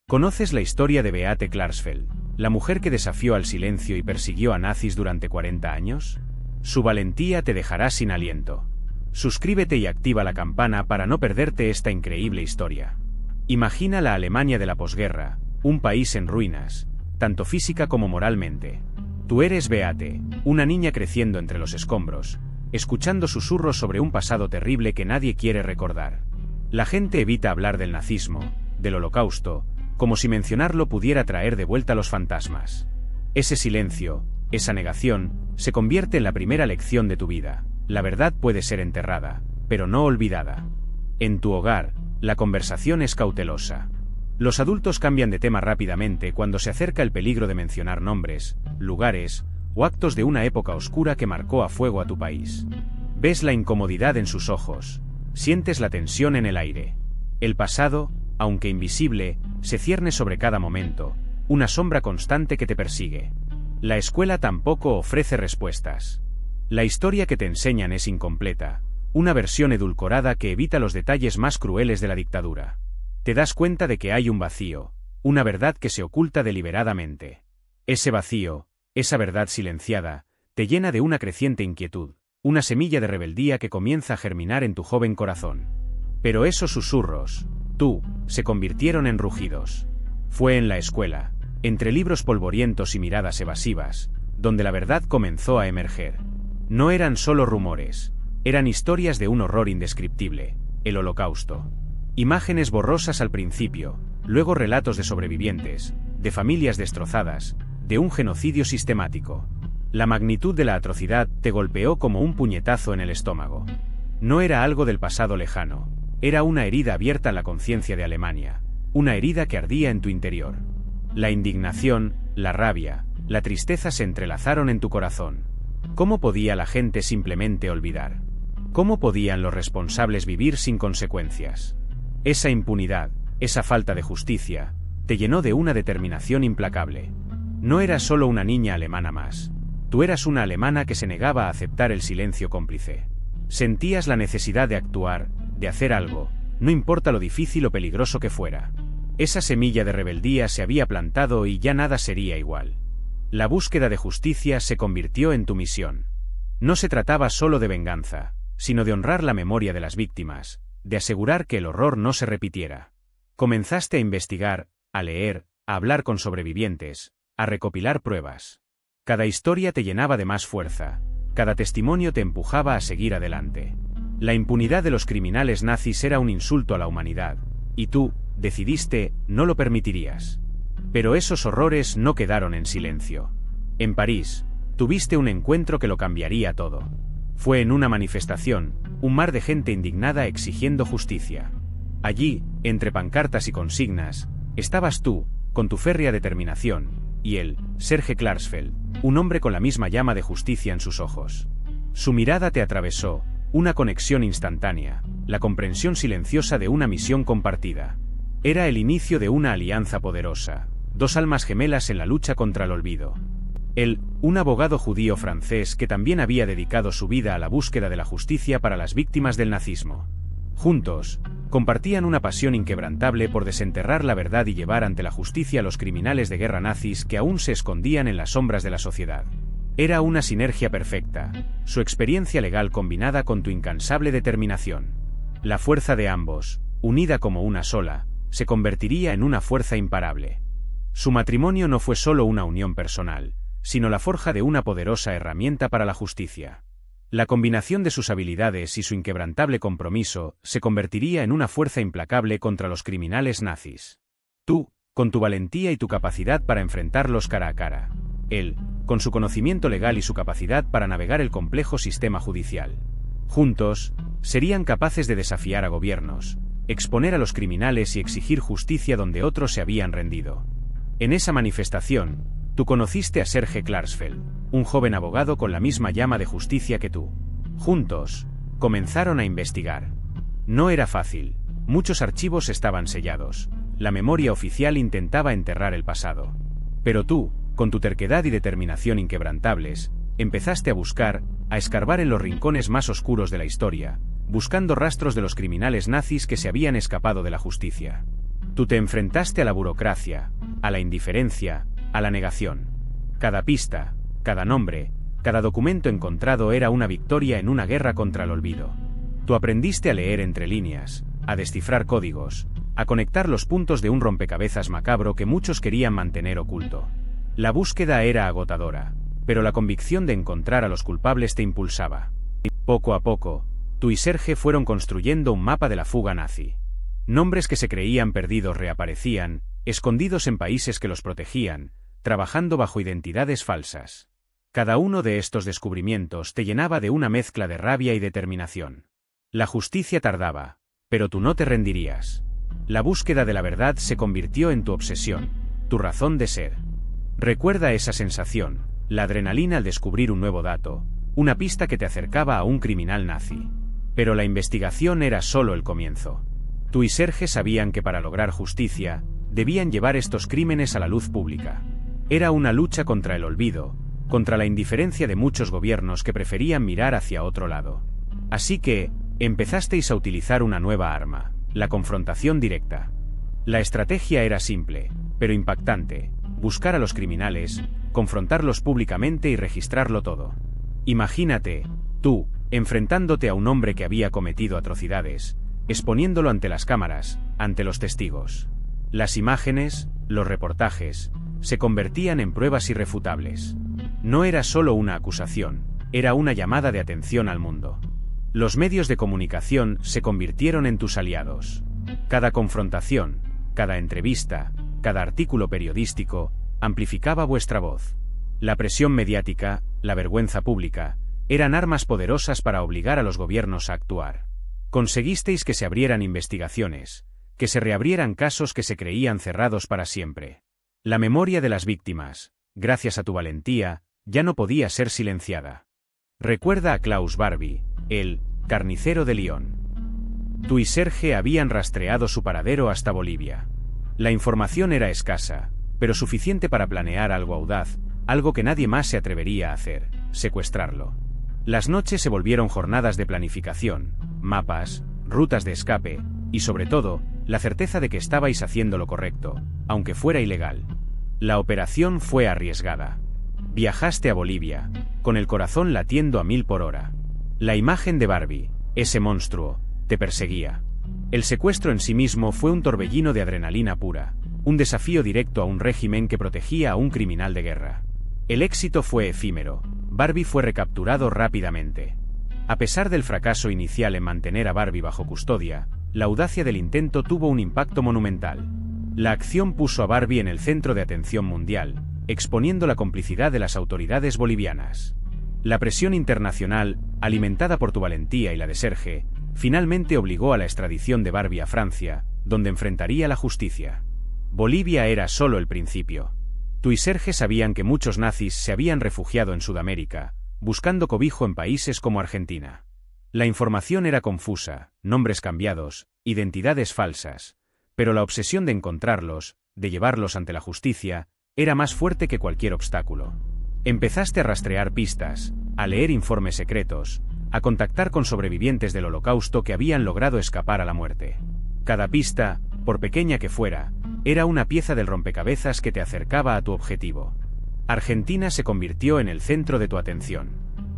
¿Conoces la historia de Beate Klarsfeld, la mujer que desafió al silencio y persiguió a nazis durante 40 años? Su valentía te dejará sin aliento. Suscríbete y activa la campana para no perderte esta increíble historia. Imagina la Alemania de la posguerra, un país en ruinas, tanto física como moralmente. Tú eres Beate, una niña creciendo entre los escombros, escuchando susurros sobre un pasado terrible que nadie quiere recordar. La gente evita hablar del nazismo, del Holocausto, como si mencionarlo pudiera traer de vuelta los fantasmas. Ese silencio, esa negación, se convierte en la primera lección de tu vida. La verdad puede ser enterrada, pero no olvidada. En tu hogar, la conversación es cautelosa. Los adultos cambian de tema rápidamente cuando se acerca el peligro de mencionar nombres, lugares o actos de una época oscura que marcó a fuego a tu país. Ves la incomodidad en sus ojos, sientes la tensión en el aire. El pasado, aunque invisible, se cierne sobre cada momento, una sombra constante que te persigue. La escuela tampoco ofrece respuestas. La historia que te enseñan es incompleta, una versión edulcorada que evita los detalles más crueles de la dictadura. Te das cuenta de que hay un vacío, una verdad que se oculta deliberadamente. Ese vacío, esa verdad silenciada, te llena de una creciente inquietud, una semilla de rebeldía que comienza a germinar en tu joven corazón. Pero esos susurros, se convirtieron en rugidos. Fue en la escuela, entre libros polvorientos y miradas evasivas, donde la verdad comenzó a emerger. No eran solo rumores, eran historias de un horror indescriptible, el Holocausto. Imágenes borrosas al principio, luego relatos de sobrevivientes, de familias destrozadas, de un genocidio sistemático. La magnitud de la atrocidad te golpeó como un puñetazo en el estómago. No era algo del pasado lejano, era una herida abierta en la conciencia de Alemania, una herida que ardía en tu interior. La indignación, la rabia, la tristeza se entrelazaron en tu corazón. ¿Cómo podía la gente simplemente olvidar? ¿Cómo podían los responsables vivir sin consecuencias? Esa impunidad, esa falta de justicia, te llenó de una determinación implacable. No eras solo una niña alemana más. Tú eras una alemana que se negaba a aceptar el silencio cómplice. Sentías la necesidad de actuar, de hacer algo, no importa lo difícil o peligroso que fuera. Esa semilla de rebeldía se había plantado y ya nada sería igual. La búsqueda de justicia se convirtió en tu misión. No se trataba solo de venganza, sino de honrar la memoria de las víctimas, de asegurar que el horror no se repitiera. Comenzaste a investigar, a leer, a hablar con sobrevivientes, a recopilar pruebas. Cada historia te llenaba de más fuerza, cada testimonio te empujaba a seguir adelante. La impunidad de los criminales nazis era un insulto a la humanidad, y tú, decidiste, no lo permitirías. Pero esos horrores no quedaron en silencio. En París, tuviste un encuentro que lo cambiaría todo. Fue en una manifestación, un mar de gente indignada exigiendo justicia. Allí, entre pancartas y consignas, estabas tú, con tu férrea determinación, y él, Serge Klarsfeld, un hombre con la misma llama de justicia en sus ojos. Su mirada te atravesó, una conexión instantánea, la comprensión silenciosa de una misión compartida. Era el inicio de una alianza poderosa, dos almas gemelas en la lucha contra el olvido. Él, un abogado judío francés que también había dedicado su vida a la búsqueda de la justicia para las víctimas del nazismo. Juntos, compartían una pasión inquebrantable por desenterrar la verdad y llevar ante la justicia a los criminales de guerra nazis que aún se escondían en las sombras de la sociedad. Era una sinergia perfecta, su experiencia legal combinada con tu incansable determinación. La fuerza de ambos, unida como una sola, se convertiría en una fuerza imparable. Su matrimonio no fue solo una unión personal, sino la forja de una poderosa herramienta para la justicia. La combinación de sus habilidades y su inquebrantable compromiso se convertiría en una fuerza implacable contra los criminales nazis. Tú, con tu valentía y tu capacidad para enfrentarlos cara a cara. Él, con su conocimiento legal y su capacidad para navegar el complejo sistema judicial. Juntos, serían capaces de desafiar a gobiernos, exponer a los criminales y exigir justicia donde otros se habían rendido. En esa manifestación, tú conociste a Serge Klarsfeld, un joven abogado con la misma llama de justicia que tú. Juntos, comenzaron a investigar. No era fácil, muchos archivos estaban sellados, la memoria oficial intentaba enterrar el pasado. Pero tú, con tu terquedad y determinación inquebrantables, empezaste a buscar, a escarbar en los rincones más oscuros de la historia, buscando rastros de los criminales nazis que se habían escapado de la justicia. Tú te enfrentaste a la burocracia, a la indiferencia, a la negación. Cada pista, cada nombre, cada documento encontrado era una victoria en una guerra contra el olvido. Tú aprendiste a leer entre líneas, a descifrar códigos, a conectar los puntos de un rompecabezas macabro que muchos querían mantener oculto. La búsqueda era agotadora, pero la convicción de encontrar a los culpables te impulsaba. Poco a poco, tú y Serge fueron construyendo un mapa de la fuga nazi. Nombres que se creían perdidos reaparecían, escondidos en países que los protegían, trabajando bajo identidades falsas. Cada uno de estos descubrimientos te llenaba de una mezcla de rabia y determinación. La justicia tardaba, pero tú no te rendirías. La búsqueda de la verdad se convirtió en tu obsesión, tu razón de ser. Recuerda esa sensación, la adrenalina al descubrir un nuevo dato, una pista que te acercaba a un criminal nazi. Pero la investigación era solo el comienzo. Tú y Serge sabían que para lograr justicia, debían llevar estos crímenes a la luz pública. Era una lucha contra el olvido, contra la indiferencia de muchos gobiernos que preferían mirar hacia otro lado. Así que, empezasteis a utilizar una nueva arma, la confrontación directa. La estrategia era simple, pero impactante: buscar a los criminales, confrontarlos públicamente y registrarlo todo. Imagínate, tú, enfrentándote a un hombre que había cometido atrocidades, exponiéndolo ante las cámaras, ante los testigos. Las imágenes, los reportajes, se convertían en pruebas irrefutables. No era solo una acusación, era una llamada de atención al mundo. Los medios de comunicación se convirtieron en tus aliados. Cada confrontación, cada entrevista, cada artículo periodístico, amplificaba vuestra voz. La presión mediática, la vergüenza pública, eran armas poderosas para obligar a los gobiernos a actuar. Conseguisteis que se abrieran investigaciones, que se reabrieran casos que se creían cerrados para siempre. La memoria de las víctimas, gracias a tu valentía, ya no podía ser silenciada. Recuerda a Klaus Barbie, el carnicero de Lyon. Tú y Serge habían rastreado su paradero hasta Bolivia. La información era escasa, pero suficiente para planear algo audaz, algo que nadie más se atrevería a hacer: secuestrarlo. Las noches se volvieron jornadas de planificación, mapas, rutas de escape, y sobre todo, la certeza de que estabais haciendo lo correcto, aunque fuera ilegal. La operación fue arriesgada. Viajaste a Bolivia, con el corazón latiendo a 1000 por hora. La imagen de Barbie, ese monstruo, te perseguía. El secuestro en sí mismo fue un torbellino de adrenalina pura, un desafío directo a un régimen que protegía a un criminal de guerra. El éxito fue efímero. Barbie fue recapturado rápidamente. A pesar del fracaso inicial en mantener a Barbie bajo custodia, la audacia del intento tuvo un impacto monumental. La acción puso a Barbie en el centro de atención mundial, exponiendo la complicidad de las autoridades bolivianas. La presión internacional, alimentada por tu valentía y la de Serge, finalmente obligó a la extradición de Barbie a Francia, donde enfrentaría la justicia. Bolivia era solo el principio. Tú y Serge sabían que muchos nazis se habían refugiado en Sudamérica, buscando cobijo en países como Argentina. La información era confusa, nombres cambiados, identidades falsas, pero la obsesión de encontrarlos, de llevarlos ante la justicia, era más fuerte que cualquier obstáculo. Empezaste a rastrear pistas, a leer informes secretos, a contactar con sobrevivientes del Holocausto que habían logrado escapar a la muerte. Cada pista, por pequeña que fuera, era una pieza del rompecabezas que te acercaba a tu objetivo. Argentina se convirtió en el centro de tu atención.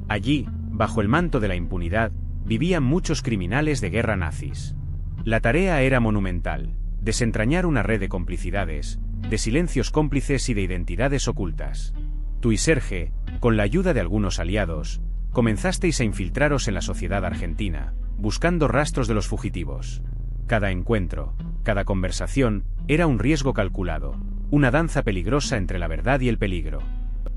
Allí, bajo el manto de la impunidad, vivían muchos criminales de guerra nazis. La tarea era monumental: desentrañar una red de complicidades, de silencios cómplices y de identidades ocultas. Tú y Serge, con la ayuda de algunos aliados, comenzasteis a infiltraros en la sociedad argentina, buscando rastros de los fugitivos. Cada encuentro, cada conversación, era un riesgo calculado, una danza peligrosa entre la verdad y el peligro.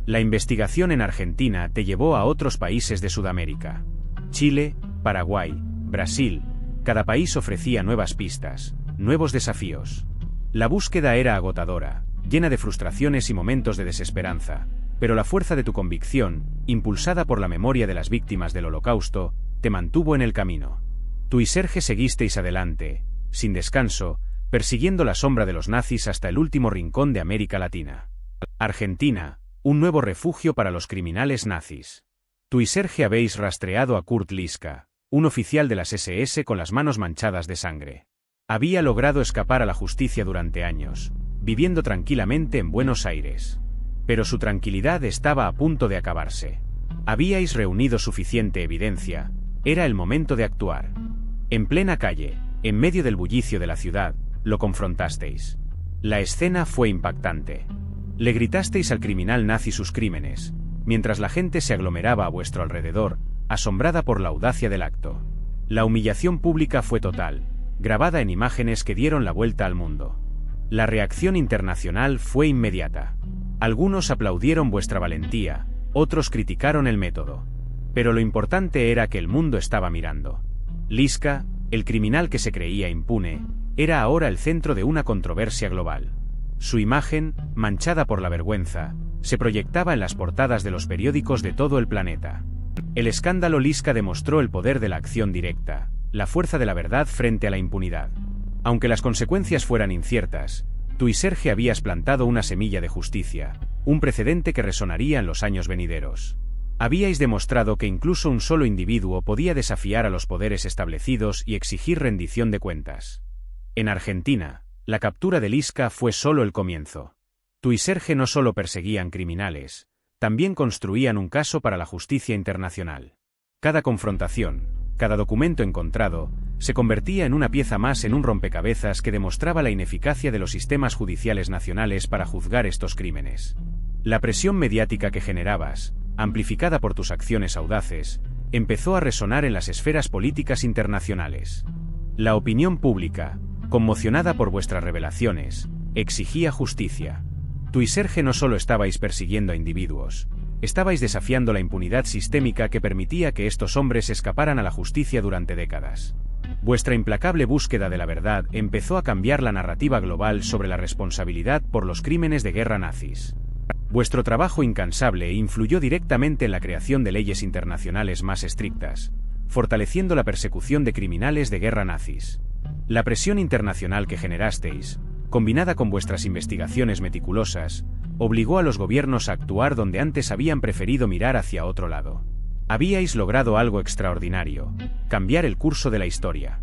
La investigación en Argentina te llevó a otros países de Sudamérica. Chile, Paraguay, Brasil, cada país ofrecía nuevas pistas, nuevos desafíos. La búsqueda era agotadora, llena de frustraciones y momentos de desesperanza, pero la fuerza de tu convicción, impulsada por la memoria de las víctimas del Holocausto, te mantuvo en el camino. Tú y Serge seguisteis adelante, sin descanso, persiguiendo la sombra de los nazis hasta el último rincón de América Latina. Argentina, un nuevo refugio para los criminales nazis. Tú y Serge habéis rastreado a Kurt Liska, un oficial de las SS con las manos manchadas de sangre. Había logrado escapar a la justicia durante años, viviendo tranquilamente en Buenos Aires. Pero su tranquilidad estaba a punto de acabarse. Habíais reunido suficiente evidencia, era el momento de actuar. En plena calle, en medio del bullicio de la ciudad, lo confrontasteis. La escena fue impactante. Le gritasteis al criminal nazi sus crímenes, mientras la gente se aglomeraba a vuestro alrededor, asombrada por la audacia del acto. La humillación pública fue total, grabada en imágenes que dieron la vuelta al mundo. La reacción internacional fue inmediata. Algunos aplaudieron vuestra valentía, otros criticaron el método. Pero lo importante era que el mundo estaba mirando. Liska, el criminal que se creía impune, era ahora el centro de una controversia global. Su imagen, manchada por la vergüenza, se proyectaba en las portadas de los periódicos de todo el planeta. El escándalo Liska demostró el poder de la acción directa, la fuerza de la verdad frente a la impunidad. Aunque las consecuencias fueran inciertas, tú y Serge habías plantado una semilla de justicia, un precedente que resonaría en los años venideros. Habíais demostrado que incluso un solo individuo podía desafiar a los poderes establecidos y exigir rendición de cuentas. En Argentina, la captura de Liska fue solo el comienzo. Tú y Serge no solo perseguían criminales, también construían un caso para la justicia internacional. Cada confrontación, cada documento encontrado, se convertía en una pieza más en un rompecabezas que demostraba la ineficacia de los sistemas judiciales nacionales para juzgar estos crímenes. La presión mediática que generabas, amplificada por tus acciones audaces, empezó a resonar en las esferas políticas internacionales. La opinión pública, conmocionada por vuestras revelaciones, exigía justicia. Tú y Serge no solo estabais persiguiendo a individuos, estabais desafiando la impunidad sistémica que permitía que estos hombres escaparan a la justicia durante décadas. Vuestra implacable búsqueda de la verdad empezó a cambiar la narrativa global sobre la responsabilidad por los crímenes de guerra nazis. Vuestro trabajo incansable influyó directamente en la creación de leyes internacionales más estrictas, fortaleciendo la persecución de criminales de guerra nazis. La presión internacional que generasteis, combinada con vuestras investigaciones meticulosas, obligó a los gobiernos a actuar donde antes habían preferido mirar hacia otro lado. Habíais logrado algo extraordinario, cambiar el curso de la historia.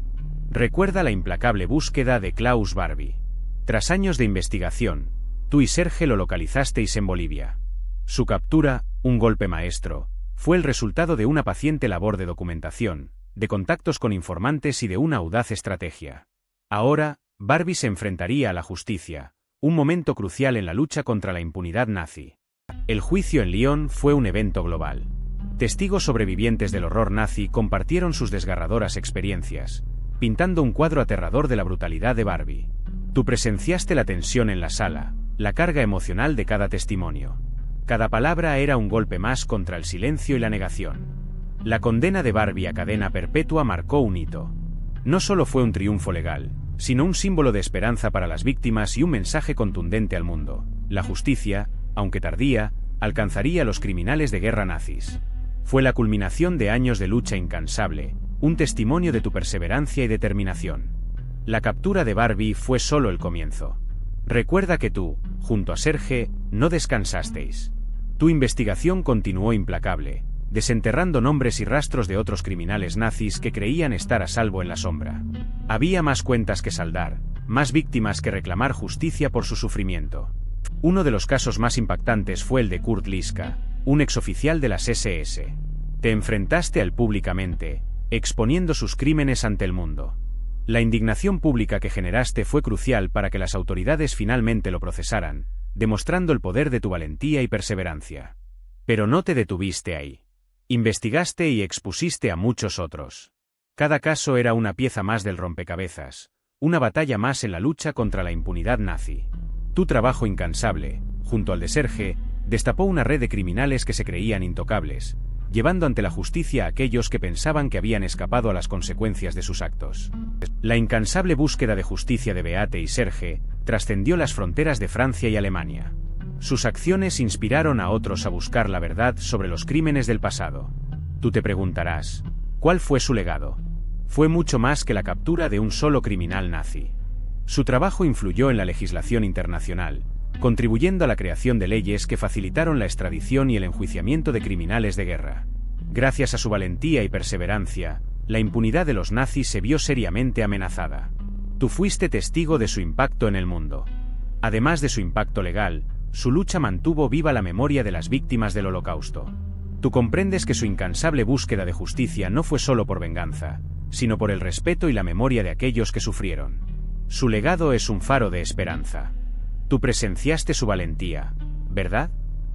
Recuerda la implacable búsqueda de Klaus Barbie. Tras años de investigación, tú y Serge lo localizasteis en Bolivia. Su captura, un golpe maestro, fue el resultado de una paciente labor de documentación, de contactos con informantes y de una audaz estrategia. Ahora, Barbie se enfrentaría a la justicia, un momento crucial en la lucha contra la impunidad nazi. El juicio en Lyon fue un evento global. Testigos sobrevivientes del horror nazi compartieron sus desgarradoras experiencias, pintando un cuadro aterrador de la brutalidad de Barbie. Tú presenciaste la tensión en la sala, la carga emocional de cada testimonio. Cada palabra era un golpe más contra el silencio y la negación. La condena de Barbie a cadena perpetua marcó un hito. No solo fue un triunfo legal, sino un símbolo de esperanza para las víctimas y un mensaje contundente al mundo. La justicia, aunque tardía, alcanzaría a los criminales de guerra nazis. Fue la culminación de años de lucha incansable, un testimonio de tu perseverancia y determinación. La captura de Barbie fue solo el comienzo. Recuerda que tú, junto a Serge, no descansasteis. Tu investigación continuó implacable, desenterrando nombres y rastros de otros criminales nazis que creían estar a salvo en la sombra. Había más cuentas que saldar, más víctimas que reclamar justicia por su sufrimiento. Uno de los casos más impactantes fue el de Kurt Liska, un exoficial de las SS. Te enfrentaste a él públicamente, exponiendo sus crímenes ante el mundo. La indignación pública que generaste fue crucial para que las autoridades finalmente lo procesaran, demostrando el poder de tu valentía y perseverancia. Pero no te detuviste ahí. Investigaste y expusiste a muchos otros. Cada caso era una pieza más del rompecabezas, una batalla más en la lucha contra la impunidad nazi. Tu trabajo incansable, junto al de Serge, destapó una red de criminales que se creían intocables, llevando ante la justicia a aquellos que pensaban que habían escapado a las consecuencias de sus actos. La incansable búsqueda de justicia de Beate y Serge trascendió las fronteras de Francia y Alemania. Sus acciones inspiraron a otros a buscar la verdad sobre los crímenes del pasado. Tú te preguntarás, ¿cuál fue su legado? Fue mucho más que la captura de un solo criminal nazi. Su trabajo influyó en la legislación internacional, contribuyendo a la creación de leyes que facilitaron la extradición y el enjuiciamiento de criminales de guerra. Gracias a su valentía y perseverancia, la impunidad de los nazis se vio seriamente amenazada. Tú fuiste testigo de su impacto en el mundo. Además de su impacto legal, su lucha mantuvo viva la memoria de las víctimas del Holocausto. Tú comprendes que su incansable búsqueda de justicia no fue solo por venganza, sino por el respeto y la memoria de aquellos que sufrieron. Su legado es un faro de esperanza. Tú presenciaste su valentía, ¿verdad?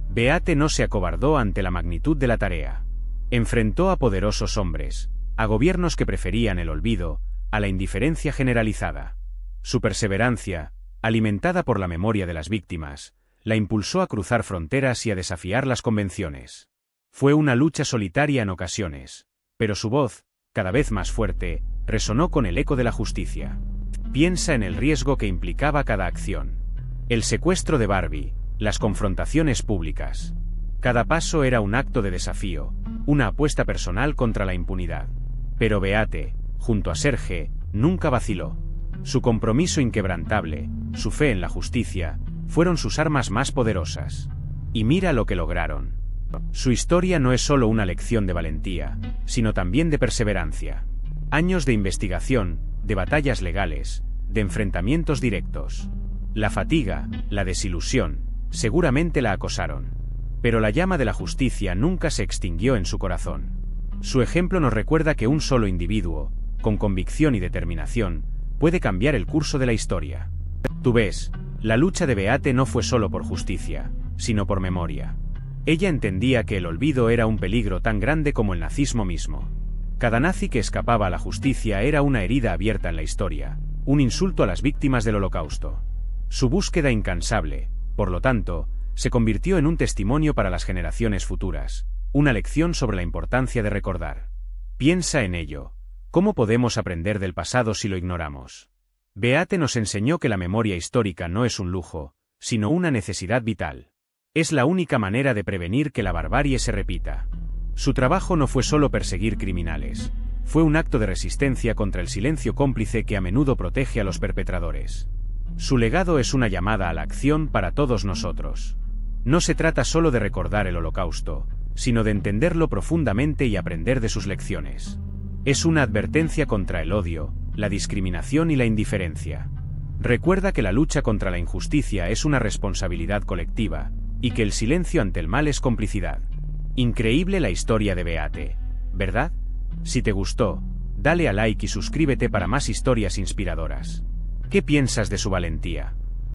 Beate no se acobardó ante la magnitud de la tarea. Enfrentó a poderosos hombres, a gobiernos que preferían el olvido, a la indiferencia generalizada. Su perseverancia, alimentada por la memoria de las víctimas, la impulsó a cruzar fronteras y a desafiar las convenciones. Fue una lucha solitaria en ocasiones, pero su voz, cada vez más fuerte, resonó con el eco de la justicia. Piensa en el riesgo que implicaba cada acción. El secuestro de Barbie, las confrontaciones públicas. Cada paso era un acto de desafío, una apuesta personal contra la impunidad. Pero Beate, junto a Serge, nunca vaciló. Su compromiso inquebrantable, su fe en la justicia, fueron sus armas más poderosas. Y mira lo que lograron. Su historia no es solo una lección de valentía, sino también de perseverancia. Años de investigación, de batallas legales, de enfrentamientos directos. La fatiga, la desilusión, seguramente la acosaron. Pero la llama de la justicia nunca se extinguió en su corazón. Su ejemplo nos recuerda que un solo individuo, con convicción y determinación, puede cambiar el curso de la historia. Tú ves, la lucha de Beate no fue solo por justicia, sino por memoria. Ella entendía que el olvido era un peligro tan grande como el nazismo mismo. Cada nazi que escapaba a la justicia era una herida abierta en la historia, un insulto a las víctimas del Holocausto. Su búsqueda incansable, por lo tanto, se convirtió en un testimonio para las generaciones futuras, una lección sobre la importancia de recordar. Piensa en ello. ¿Cómo podemos aprender del pasado si lo ignoramos? Beate nos enseñó que la memoria histórica no es un lujo, sino una necesidad vital. Es la única manera de prevenir que la barbarie se repita. Su trabajo no fue solo perseguir criminales, fue un acto de resistencia contra el silencio cómplice que a menudo protege a los perpetradores. Su legado es una llamada a la acción para todos nosotros. No se trata solo de recordar el Holocausto, sino de entenderlo profundamente y aprender de sus lecciones. Es una advertencia contra el odio, la discriminación y la indiferencia. Recuerda que la lucha contra la injusticia es una responsabilidad colectiva, y que el silencio ante el mal es complicidad. Increíble la historia de Beate, ¿verdad? Si te gustó, dale a like y suscríbete para más historias inspiradoras. ¿Qué piensas de su valentía?